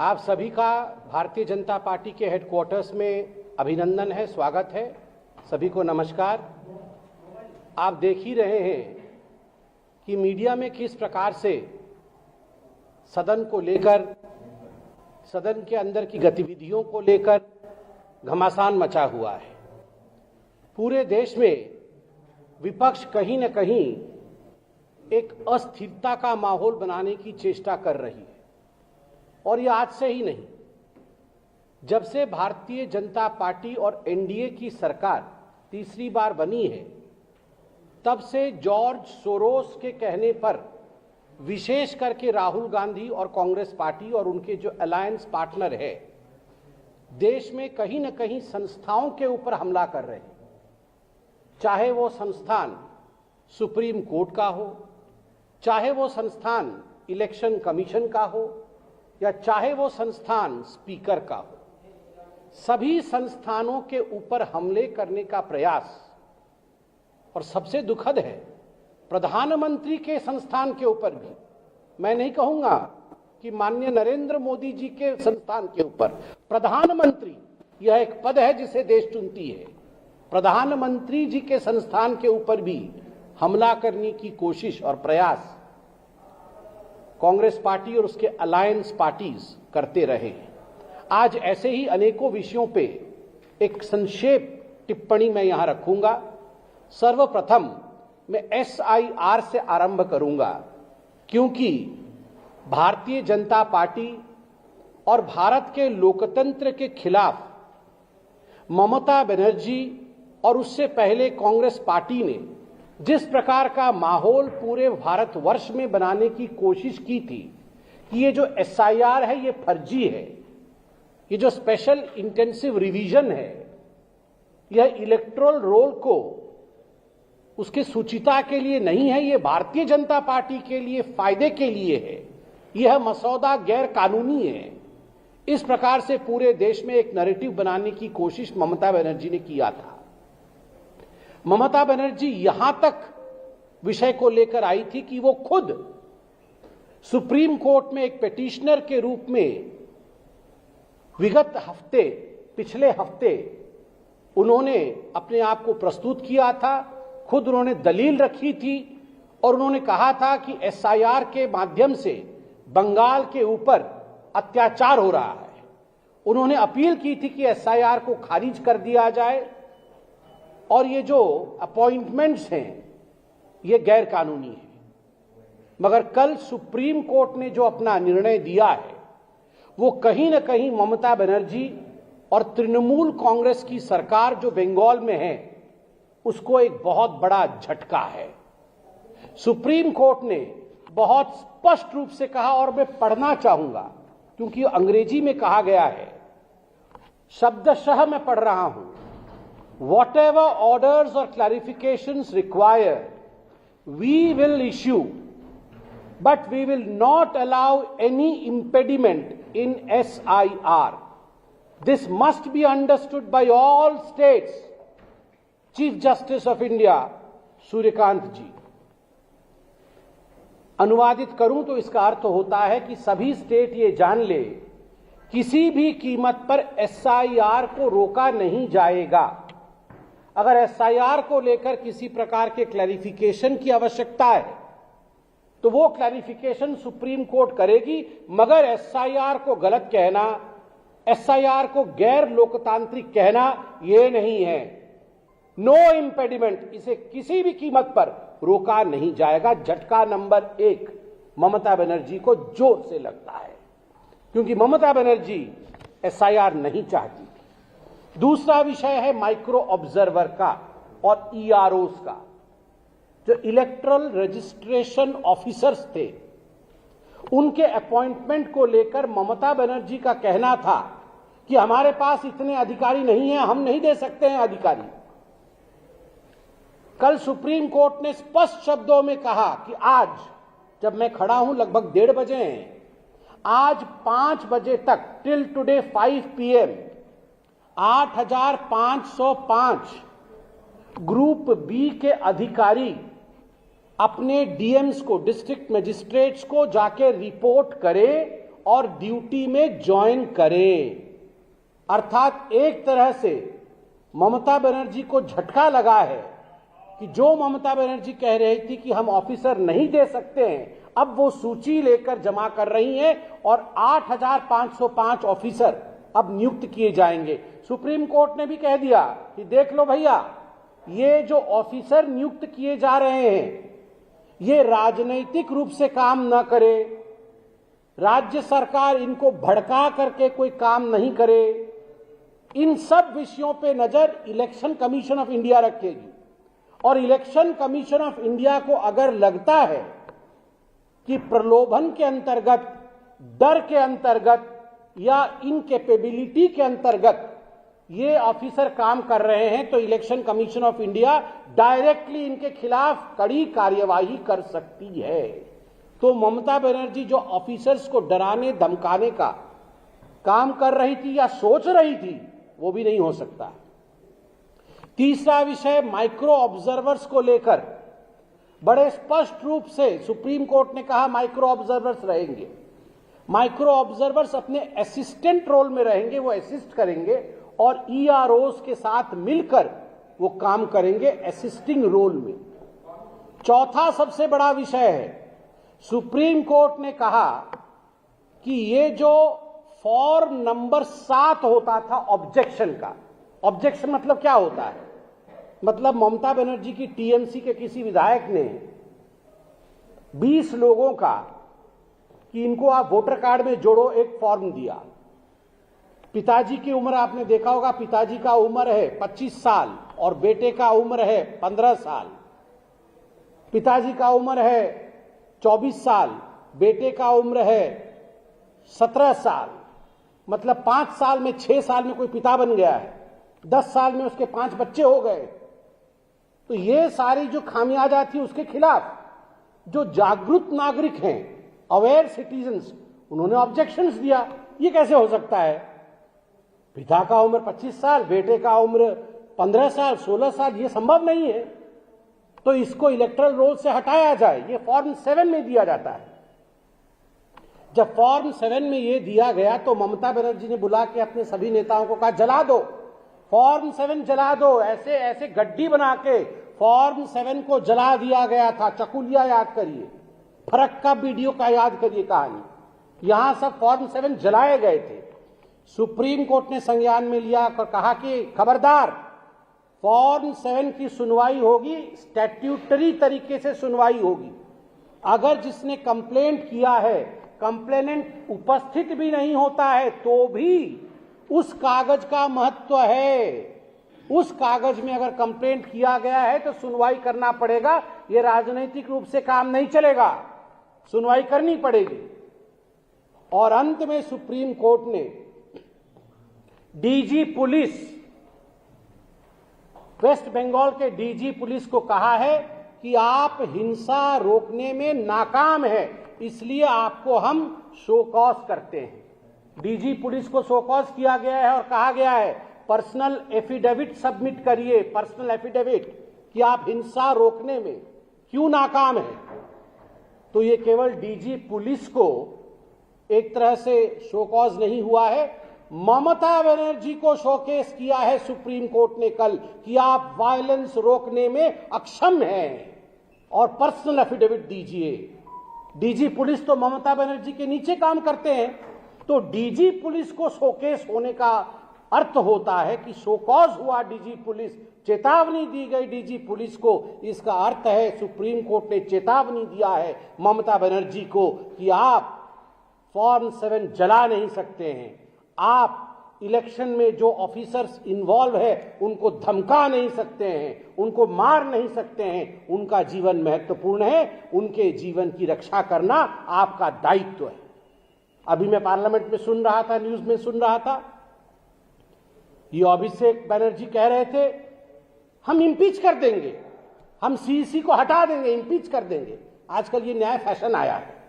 आप सभी का भारतीय जनता पार्टी के हेडक्वार्टर्स में अभिनंदन है, स्वागत है। सभी को नमस्कार। आप देख ही रहे हैं कि मीडिया में किस प्रकार से सदन को लेकर, सदन के अंदर की गतिविधियों को लेकर घमासान मचा हुआ है। पूरे देश में विपक्ष कहीं न कहीं एक अस्थिरता का माहौल बनाने की चेष्टा कर रही है, और ये आज से ही नहीं, जब से भारतीय जनता पार्टी और एनडीए की सरकार तीसरी बार बनी है, तब से जॉर्ज सोरोस के कहने पर विशेष करके राहुल गांधी और कांग्रेस पार्टी और उनके जो अलायंस पार्टनर है, देश में कहीं न कहीं संस्थाओं के ऊपर हमला कर रहे हैं। चाहे वो संस्थान सुप्रीम कोर्ट का हो, चाहे वो संस्थान इलेक्शन कमीशन का हो, या चाहे वो संस्थान स्पीकर का हो, सभी संस्थानों के ऊपर हमले करने का प्रयास, और सबसे दुखद है प्रधानमंत्री के संस्थान के ऊपर भी। मैं नहीं कहूंगा कि माननीय नरेंद्र मोदी जी के संस्थान के ऊपर, प्रधानमंत्री यह एक पद है जिसे देश चुनती है, प्रधानमंत्री जी के संस्थान के ऊपर भी हमला करने की कोशिश और प्रयास कांग्रेस पार्टी और उसके अलायंस पार्टीज करते रहे हैं। आज ऐसे ही अनेकों विषयों पे एक संक्षेप टिप्पणी मैं यहां रखूंगा। सर्वप्रथम मैं एसआईआर से आरंभ करूंगा, क्योंकि भारतीय जनता पार्टी और भारत के लोकतंत्र के खिलाफ ममता बनर्जी और उससे पहले कांग्रेस पार्टी ने जिस प्रकार का माहौल पूरे भारतवर्ष में बनाने की कोशिश की थी कि ये जो एसआईआर है ये फर्जी है, ये जो स्पेशल इंटेंसिव रिवीजन है, यह इलेक्टोरल रोल को उसकी सुचिता के लिए नहीं है, ये भारतीय जनता पार्टी के लिए फायदे के लिए है, यह मसौदा गैर कानूनी है। इस प्रकार से पूरे देश में एक नैरेटिव बनाने की कोशिश ममता बनर्जी ने किया था। ममता बनर्जी यहां तक विषय को लेकर आई थी कि वो खुद सुप्रीम कोर्ट में एक पिटीशनर के रूप में पिछले हफ्ते उन्होंने अपने आप को प्रस्तुत किया था। खुद उन्होंने दलील रखी थी और उन्होंने कहा था कि एसआईआर के माध्यम से बंगाल के ऊपर अत्याचार हो रहा है। उन्होंने अपील की थी कि एसआईआर को खारिज कर दिया जाए और ये जो अपॉइंटमेंट्स हैं ये गैर कानूनी है। मगर कल सुप्रीम कोर्ट ने जो अपना निर्णय दिया है वो कहीं न कहीं ममता बनर्जी और तृणमूल कांग्रेस की सरकार जो बंगाल में है उसको एक बहुत बड़ा झटका है। सुप्रीम कोर्ट ने बहुत स्पष्ट रूप से कहा, और मैं पढ़ना चाहूंगा क्योंकि अंग्रेजी में कहा गया है, शब्दशः मैं पढ़ रहा हूं। Whatever orders or clarifications required, we will issue, but we will not allow any impediment in SIR. This must be understood by all states. Chief Justice of India, Suryakant जी। अनुवादित करूं तो इसका अर्थ होता है कि सभी स्टेट ये जान ले, किसी भी कीमत पर SIR को रोका नहीं जाएगा। अगर एसआईआर को लेकर किसी प्रकार के क्लैरिफिकेशन की आवश्यकता है तो वो क्लैरिफिकेशन सुप्रीम कोर्ट करेगी, मगर एसआईआर को गलत कहना, एसआईआर को गैर लोकतांत्रिक कहना ये नहीं है। नो इम्पेडिमेंट, इसे किसी भी कीमत पर रोका नहीं जाएगा। झटका नंबर 1 ममता बनर्जी को जोर से लगता है, क्योंकि ममता बनर्जी एसआईआर नहीं चाहती। दूसरा विषय है माइक्रो ऑब्जर्वर का और ईआरओस का। जो इलेक्टोरल रजिस्ट्रेशन ऑफिसर्स थे उनके अपॉइंटमेंट को लेकर ममता बनर्जी का कहना था कि हमारे पास इतने अधिकारी नहीं हैं, हम नहीं दे सकते हैं अधिकारी। कल सुप्रीम कोर्ट ने स्पष्ट शब्दों में कहा कि आज जब मैं खड़ा हूं लगभग 1:30 बजे हैं, आज 5 बजे तक till today 5 PM 8,505 group B के अधिकारी अपने डीएम्स को, डिस्ट्रिक्ट मजिस्ट्रेट्स को जाके रिपोर्ट करें और ड्यूटी में ज्वाइन करें। अर्थात एक तरह से ममता बनर्जी को झटका लगा है कि जो ममता बनर्जी कह रही थी कि हम ऑफिसर नहीं दे सकते हैं, अब वो सूची लेकर जमा कर रही हैं और 8,505 ऑफिसर अब नियुक्त किए जाएंगे। सुप्रीम कोर्ट ने भी कह दिया कि देख लो भैया, ये जो ऑफिसर नियुक्त किए जा रहे हैं ये राजनीतिक रूप से काम न करे, राज्य सरकार इनको भड़का करके कोई काम नहीं करे। इन सब विषयों पे नजर इलेक्शन कमीशन ऑफ इंडिया रखेगी और इलेक्शन कमीशन ऑफ इंडिया को अगर लगता है कि प्रलोभन के अंतर्गत, डर के अंतर्गत या इनकेपेबिलिटी के अंतर्गत ये ऑफिसर काम कर रहे हैं, तो election commission of India directly इनके खिलाफ कड़ी कार्यवाही कर सकती है। तो ममता बनर्जी जो ऑफिसर्स को डराने धमकाने का काम कर रही थी या सोच रही थी, वो भी नहीं हो सकता। तीसरा विषय माइक्रो ऑब्जर्वर्स को लेकर बड़े स्पष्ट रूप से सुप्रीम कोर्ट ने कहा माइक्रो ऑब्जर्वर्स रहेंगे। माइक्रो ऑब्जर्वर्स अपने असिस्टेंट रोल में रहेंगे, वो असिस्ट करेंगे और ईआरओज के साथ मिलकर वो काम करेंगे असिस्टिंग रोल में। चौथा सबसे बड़ा विषय है, सुप्रीम कोर्ट ने कहा कि ये जो फॉर्म नंबर 7 होता था ऑब्जेक्शन का, ऑब्जेक्शन मतलब क्या होता है, मतलब ममता बनर्जी की टीएमसी के किसी विधायक ने 20 लोगों का कि इनको आप वोटर कार्ड में जोड़ो एक फॉर्म दिया। पिताजी की उम्र आपने देखा होगा, पिताजी का उम्र है 25 साल और बेटे का उम्र है 15 साल। पिताजी का उम्र है 24 साल, बेटे का उम्र है 17 साल। मतलब 5 साल में 6 साल में कोई पिता बन गया है, 10 साल में उसके 5 बच्चे हो गए। तो ये सारी जो खामियाजा थी उसके खिलाफ जो जागरूक नागरिक हैं, अवेयर सिटीजन्स, उन्होंने ऑब्जेक्शंस दिया। ये कैसे हो सकता है, पिता का उम्र 25 साल, बेटे का उम्र 15 साल, 16 साल, ये संभव नहीं है, तो इसको इलेक्टरल रोल से हटाया जाए। ये फॉर्म 7 में दिया जाता है। जब फॉर्म 7 में ये दिया गया तो ममता बनर्जी ने बुला के अपने सभी नेताओं को कहा जला दो, फॉर्म 7 जला दो। ऐसे ऐसे गड्डी बना के फॉर्म 7 को जला दिया गया था। चकुलिया याद करिए, फरक्का वीडियो का याद करिए कहानी, यहां सब फॉर्म 7 जलाए गए थे। सुप्रीम कोर्ट ने संज्ञान में लिया और कहा कि खबरदार, फॉर्म 7 की सुनवाई होगी, स्टैट्यूटरी तरीके से सुनवाई होगी। अगर जिसने कंप्लेंट किया है कंप्लेनेंट उपस्थित भी नहीं होता है तो भी उस कागज का महत्व है। उस कागज में अगर कंप्लेंट किया गया है तो सुनवाई करना पड़ेगा। ये राजनीतिक रूप से काम नहीं चलेगा, सुनवाई करनी पड़ेगी। और अंत में सुप्रीम कोर्ट ने डीजी पुलिस, वेस्ट बंगाल के डीजी पुलिस को कहा है कि आप हिंसा रोकने में नाकाम है, इसलिए आपको हम शो कॉज करते हैं। डीजी पुलिस को शो कॉज किया गया है और कहा गया है पर्सनल एफिडेविट सबमिट करिए, पर्सनल एफिडेविट, कि आप हिंसा रोकने में क्यों नाकाम है। तो ये केवल डीजी पुलिस को एक तरह से शो कॉज नहीं हुआ है, ममता बनर्जी को शोकेस किया है सुप्रीम कोर्ट ने कल कि आप वायलेंस रोकने में अक्षम हैं और पर्सनल एफिडेविट दीजिए। डीजी पुलिस तो ममता बनर्जी के नीचे काम करते हैं, तो डीजी पुलिस को शोकेस होने का अर्थ होता है कि शोकॉज हुआ डीजी पुलिस, चेतावनी दी गई डीजी पुलिस को। इसका अर्थ है सुप्रीम कोर्ट ने चेतावनी दिया है ममता बनर्जी को कि आप फॉर्म 7 जला नहीं सकते हैं, आप इलेक्शन में जो ऑफिसर्स इन्वॉल्व है उनको धमका नहीं सकते हैं, उनको मार नहीं सकते हैं। उनका जीवन महत्वपूर्ण है, उनके जीवन की रक्षा करना आपका दायित्व है। अभी मैं पार्लियामेंट में सुन रहा था, न्यूज में सुन रहा था, ये अभिषेक बनर्जी कह रहे थे हम इम्पीच कर देंगे, हम सीईसी को हटा देंगे, इम्पीच कर देंगे। आजकल ये नया फैशन आया है,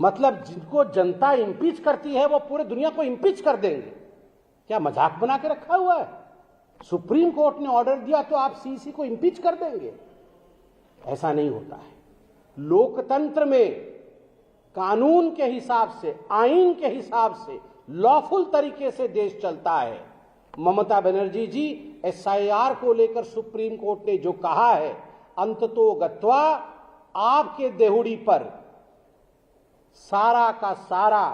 मतलब जिनको जनता इम्पीच करती है वो पूरे दुनिया को इम्पीच कर देंगे। क्या मजाक बना के रखा हुआ है? सुप्रीम कोर्ट ने ऑर्डर दिया तो आप सीईसी को इम्पीच कर देंगे? ऐसा नहीं होता है। लोकतंत्र में कानून के हिसाब से, आईन के हिसाब से, लॉफुल तरीके से देश चलता है। ममता बनर्जी जी, एसआईआर को लेकर सुप्रीम कोर्ट ने जो कहा है, अंततोगत्वा आपके देहुड़ी पर सारा का सारा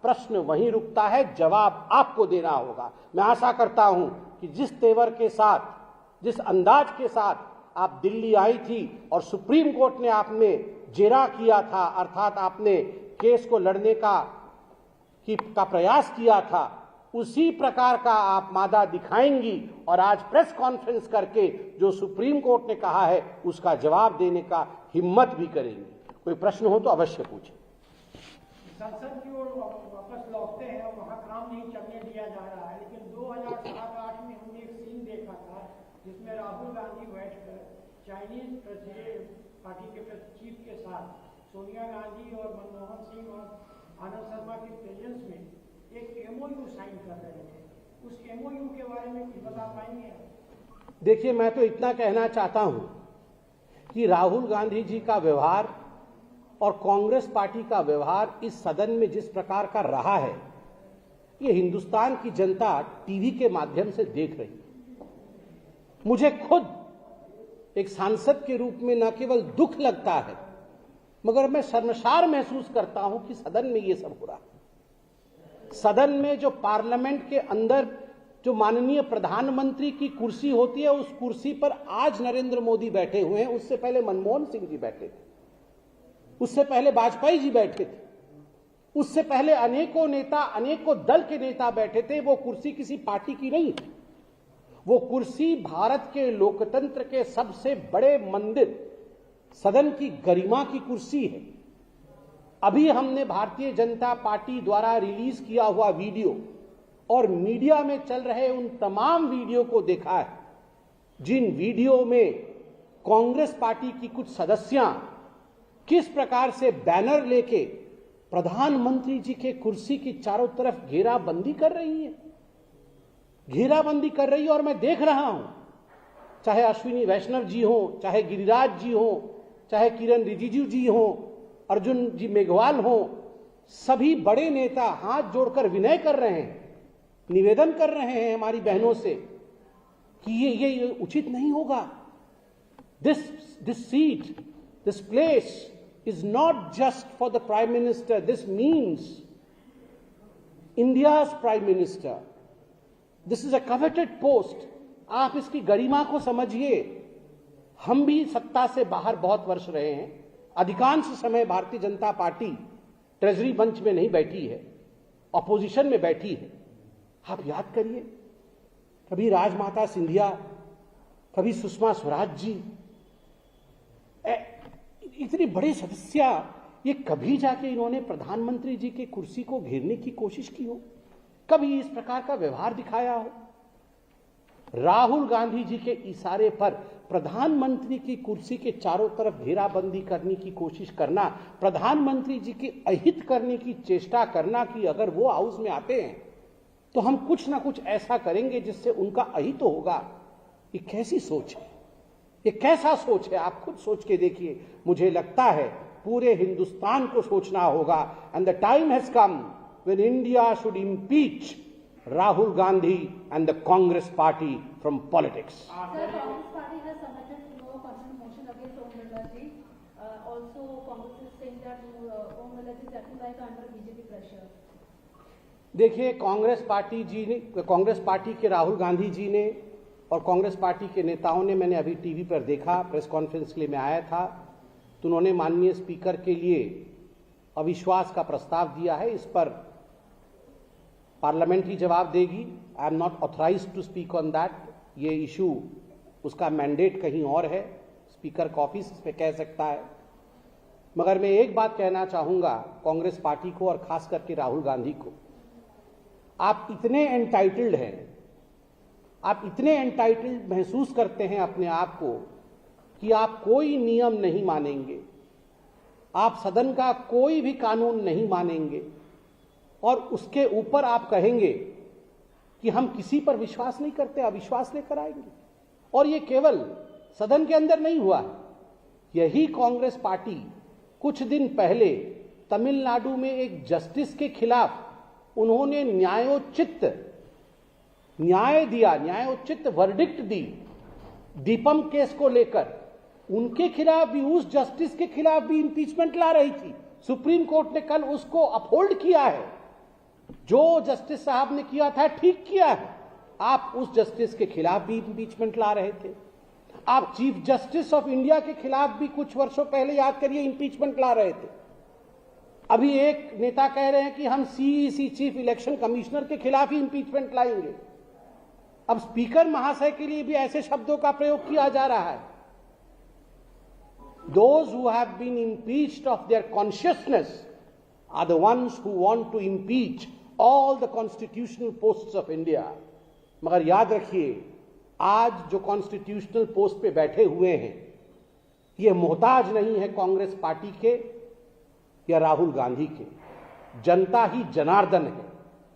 प्रश्न वहीं रुकता है, जवाब आपको देना होगा। मैं आशा करता हूं कि जिस तेवर के साथ, जिस अंदाज के साथ आप दिल्ली आई थी और सुप्रीम कोर्ट ने आप में जेरा किया था, अर्थात आपने केस को लड़ने का प्रयास किया था, उसी प्रकार का आप मादा दिखाएंगी और आज प्रेस कॉन्फ्रेंस करके जो सुप्रीम कोर्ट ने कहा है उसका जवाब देने का हिम्मत भी करेंगी। कोई प्रश्न हो तो अवश्य पूछें। संसद की ओर वापस लौटते हैं और वहाँ काम नहीं चलने दिया जा रहा है, लेकिन 2007-8 में हमने एक सीन देखा था जिसमें राहुल गांधी बैठकर चाइनीज प्रेसिडेंट पार्टी के चीफ के साथ सोनिया गांधी और मनमोहन सिंह और आनंद शर्मा की प्रेजेंस में एक एमओयू साइन कर रहे थे। उस एमओयू के बारे में कुछ बता पाएंगे? देखिए, मैं तो इतना कहना चाहता हूं कि राहुल गांधी जी का व्यवहार और कांग्रेस पार्टी का व्यवहार इस सदन में जिस प्रकार का रहा है, ये हिंदुस्तान की जनता टीवी के माध्यम से देख रही है। मुझे खुद एक सांसद के रूप में न केवल दुख लगता है, मगर मैं शर्मसार महसूस करता हूं कि सदन में ये सब हो रहा है। सदन में जो पार्लियामेंट के अंदर जो माननीय प्रधानमंत्री की कुर्सी होती है, उस कुर्सी पर आज नरेंद्र मोदी बैठे हुए हैं, उससे पहले मनमोहन सिंह जी बैठे थे, उससे पहले वाजपेयी जी बैठे थे, उससे पहले अनेकों नेता, अनेकों दल के नेता बैठे थे। वो कुर्सी किसी पार्टी की नहीं थी, वो कुर्सी भारत के लोकतंत्र के सबसे बड़े मंदिर सदन की गरिमा की कुर्सी है। अभी हमने भारतीय जनता पार्टी द्वारा रिलीज किया हुआ वीडियो और मीडिया में चल रहे उन तमाम वीडियो को देखा है, जिन वीडियो में कांग्रेस पार्टी की कुछ सदस्यां किस प्रकार से बैनर लेके प्रधानमंत्री जी के कुर्सी की चारों तरफ घेराबंदी कर रही है, घेराबंदी कर रही है। और मैं देख रहा हूं, चाहे अश्विनी वैष्णव जी हो, चाहे गिरिराज जी हो, चाहे किरण रिजिजू जी हो, अर्जुन जी मेघवाल हो, सभी बड़े नेता हाथ जोड़कर विनय कर रहे हैं, निवेदन कर रहे हैं हमारी बहनों से कि ये उचित नहीं होगा। This seat, this place is not just for the Prime Minister. This means India's Prime Minister. This is a coveted post. आप इसकी गरिमा को समझिए। हम भी सत्ता से बाहर बहुत वर्ष रहे हैं। अधिकांश समय भारतीय जनता पार्टी ट्रेजरी मंच में नहीं बैठी है, ऑपोजिशन में बैठी है। आप याद करिए, कभी राजमाता सिंधिया, कभी सुषमा स्वराज जी, इतनी बड़े सदस्य, ये कभी जाके इन्होंने प्रधानमंत्री जी की कुर्सी को घेरने की कोशिश की हो? कभी इस प्रकार का व्यवहार दिखाया हो? राहुल गांधी जी के इशारे पर प्रधानमंत्री की कुर्सी के चारों तरफ घेराबंदी करने की कोशिश करना, प्रधानमंत्री जी के अहित करने की चेष्टा करना कि अगर वो हाउस में आते हैं तो हम कुछ ना कुछ ऐसा करेंगे जिससे उनका अहित होगा, ये कैसी सोच है? ये कैसा सोच है? आप खुद सोच के देखिए। मुझे लगता है पूरे हिंदुस्तान को सोचना होगा। And the time has come when India should impeach Rahul Gandhi and the Congress party from politics. Congress party has submitted no consent motion against Om Birla ji. Also, Congress is saying that Om Birla ji is acting like under BJP pressure. देखिए, Congress party के राहुल गांधी जी ने और Congress party के नेताओं ने, मैंने अभी TV पर देखा, प्रेस कॉन्फ्रेंस के लिए मैं आया था, तो उन्होंने माननीय स्पीकर के लिए अविश्वास का प्रस्ताव दिया है। इस पर पार्लियामेंट ही जवाब देगी। I am not authorized to speak on that. ये इशू, उसका मैंडेट कहीं और है, स्पीकर का ऑफिस इस पर कह सकता है। मगर मैं एक बात कहना चाहूंगा कांग्रेस पार्टी को और खास करके राहुल गांधी को, आप इतने एंटाइटल्ड हैं, आप इतने एंटाइटल्ड महसूस करते हैं अपने आप को कि आप कोई नियम नहीं मानेंगे, आप सदन का कोई भी कानून नहीं मानेंगे और उसके ऊपर आप कहेंगे कि हम किसी पर विश्वास नहीं करते, अविश्वास लेकर आएंगे। और ये केवल सदन के अंदर नहीं हुआ, यही कांग्रेस पार्टी कुछ दिन पहले तमिलनाडु में एक जस्टिस के खिलाफ उन्होंने न्यायोचित न्याय दिया, न्यायोचित वर्डिक्ट दी दीपम केस को लेकर, उनके खिलाफ भी, उस जस्टिस के खिलाफ भी इंपीचमेंट ला रही थी। सुप्रीम कोर्ट ने कल उसको अपहोल्ड किया है। जो जस्टिस साहब ने किया था ठीक किया है। आप उस जस्टिस के खिलाफ भी इंपीचमेंट ला रहे थे। आप चीफ जस्टिस ऑफ इंडिया के खिलाफ भी कुछ वर्षों पहले, याद करिए, इंपीचमेंट ला रहे थे। अभी एक नेता कह रहे हैं कि हम सीईसी चीफ इलेक्शन कमिश्नर के खिलाफ ही इंपीचमेंट लाएंगे। अब स्पीकर महाशय के लिए भी ऐसे शब्दों का प्रयोग किया जा रहा है। Those who have been impeached of their consciousness are the ones who want to impeach all the constitutional posts of India. मगर याद रखिए, आज जो कॉन्स्टिट्यूशनल पोस्ट पे बैठे हुए हैं, ये मोहताज नहीं है कांग्रेस पार्टी के या राहुल गांधी के। जनता ही जनार्दन है,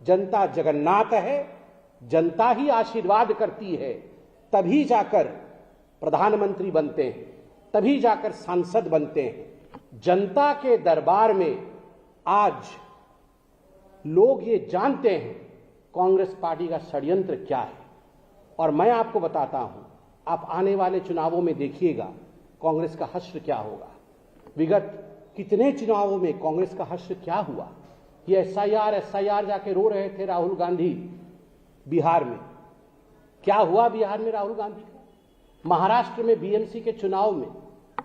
जनता जगन्नाथ है, जनता ही आशीर्वाद करती है, तभी जाकर प्रधानमंत्री बनते हैं, तभी जाकर सांसद बनते हैं। जनता के दरबार में आज लोग ये जानते हैं कांग्रेस पार्टी का षड्यंत्र क्या है। और मैं आपको बताता हूं, आप आने वाले चुनावों में देखिएगा कांग्रेस का हश्र क्या होगा। विगत कितने चुनावों में कांग्रेस का हश्र क्या हुआ। ये एसआईआर जाके रो रहे थे राहुल गांधी बिहार में। क्या हुआ बिहार में राहुल गांधी का? महाराष्ट्र में बीएमसी के चुनाव में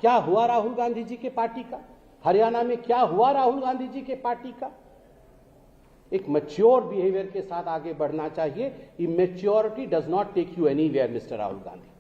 क्या हुआ राहुल गांधी जी के पार्टी का? हरियाणा में क्या हुआ राहुल गांधी जी के पार्टी का? एक मैच्योर बिहेवियर के साथ आगे बढ़ना चाहिए। Immaturity does not take you anywhere mister Rahul Gandhi.